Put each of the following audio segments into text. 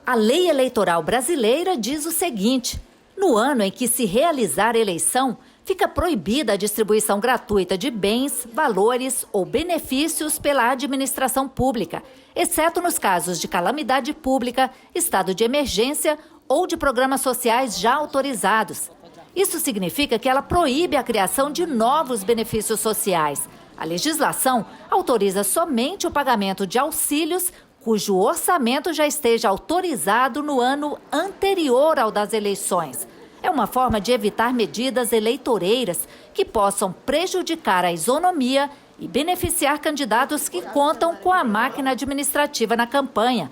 A lei eleitoral brasileira diz o seguinte: no ano em que se realizar eleição, fica proibida a distribuição gratuita de bens, valores ou benefícios pela administração pública, exceto nos casos de calamidade pública, estado de emergência ou de programas sociais já autorizados. Isso significa que ela proíbe a criação de novos benefícios sociais. A legislação autoriza somente o pagamento de auxílios cujo orçamento já esteja autorizado no ano anterior ao das eleições. É uma forma de evitar medidas eleitoreiras que possam prejudicar a isonomia e beneficiar candidatos que contam com a máquina administrativa na campanha.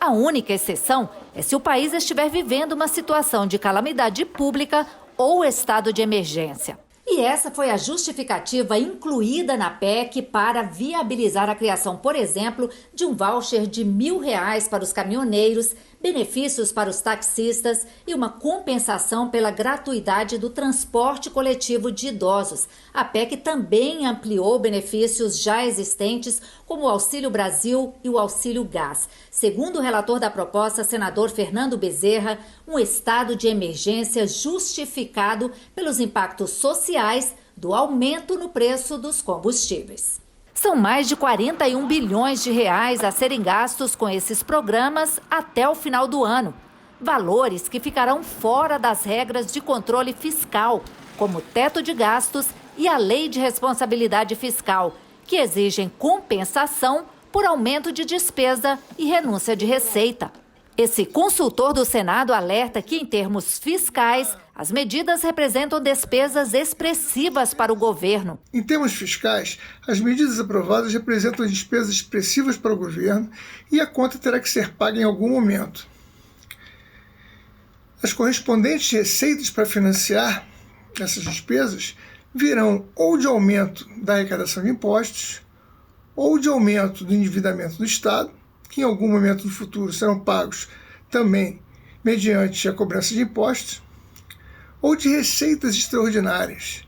A única exceção é se o país estiver vivendo uma situação de calamidade pública ou estado de emergência. E essa foi a justificativa incluída na PEC para viabilizar a criação, por exemplo, de um voucher de R$1.000 para os caminhoneiros, benefícios para os taxistas e uma compensação pela gratuidade do transporte coletivo de idosos. A PEC também ampliou benefícios já existentes, como o Auxílio Brasil e o Auxílio Gás. Segundo o relator da proposta, senador Fernando Bezerra, um estado de emergência justificado pelos impactos sociais do aumento no preço dos combustíveis. São mais de 41 bilhões de reais a serem gastos com esses programas até o final do ano. Valores que ficarão fora das regras de controle fiscal, como o teto de gastos e a Lei de Responsabilidade Fiscal, que exigem compensação por aumento de despesa e renúncia de receita. Esse consultor do Senado alerta que, em termos fiscais, as medidas representam despesas expressivas para o governo. Em termos fiscais, as medidas aprovadas representam despesas expressivas para o governo e a conta terá que ser paga em algum momento. As correspondentes receitas para financiar essas despesas virão ou de aumento da arrecadação de impostos ou de aumento do endividamento do Estado, que em algum momento no futuro serão pagos também mediante a cobrança de impostos, ou de receitas extraordinárias,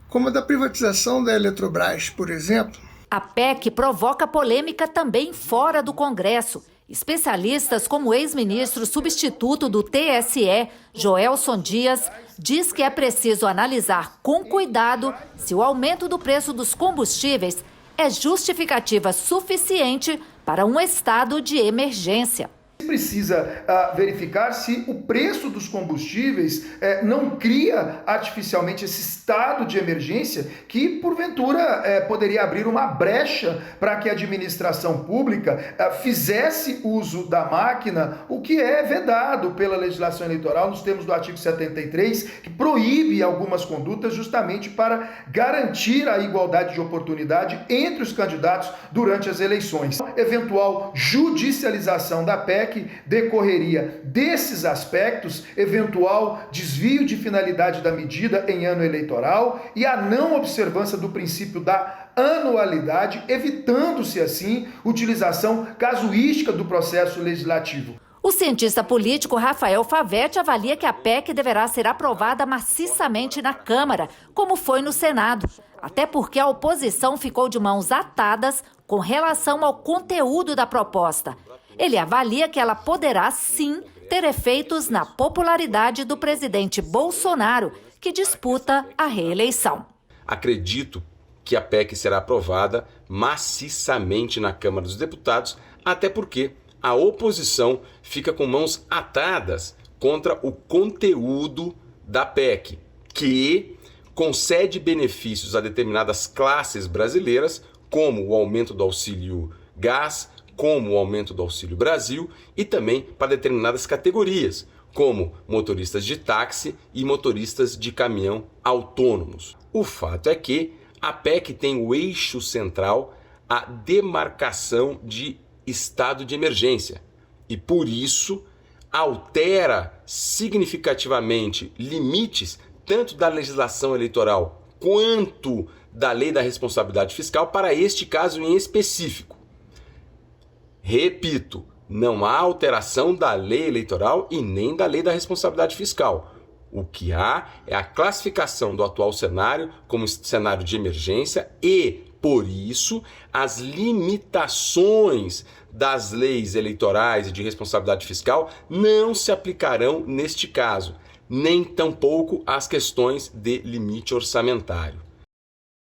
como a da privatização da Eletrobras, por exemplo. A PEC provoca polêmica também fora do Congresso. Especialistas como o ex-ministro substituto do TSE, Joelson Dias, diz que é preciso analisar com cuidado se o aumento do preço dos combustíveis é justificativa suficiente para um estado de emergência. Precisa verificar se o preço dos combustíveis não cria artificialmente esse estado de emergência que, porventura, poderia abrir uma brecha para que a administração pública fizesse uso da máquina, o que é vedado pela legislação eleitoral nos termos do artigo 73, que proíbe algumas condutas justamente para garantir a igualdade de oportunidade entre os candidatos durante as eleições. Eventual judicialização da PEC decorreria desses aspectos, eventual desvio de finalidade da medida em ano eleitoral e a não observância do princípio da anualidade, evitando-se assim utilização casuística do processo legislativo. O cientista político Rafael Favetti avalia que a PEC deverá ser aprovada maciçamente na Câmara, como foi no Senado, até porque a oposição ficou de mãos atadas com relação ao conteúdo da proposta. Ele avalia que ela poderá, sim, ter efeitos na popularidade do presidente Bolsonaro, que disputa a reeleição. Acredito que a PEC será aprovada maciçamente na Câmara dos Deputados, até porque a oposição fica com mãos atadas contra o conteúdo da PEC, que concede benefícios a determinadas classes brasileiras, como o aumento do auxílio gás, como o aumento do Auxílio Brasil e também para determinadas categorias, como motoristas de táxi e motoristas de caminhão autônomos. O fato é que a PEC tem o eixo central a demarcação de estado de emergência e, por isso, altera significativamente limites tanto da legislação eleitoral quanto da Lei da Responsabilidade Fiscal para este caso em específico. Repito, não há alteração da lei eleitoral e nem da lei da responsabilidade fiscal. O que há é a classificação do atual cenário como cenário de emergência e Por isso, as limitações das leis eleitorais e de responsabilidade fiscal não se aplicarão neste caso, nem tampouco as questões de limite orçamentário.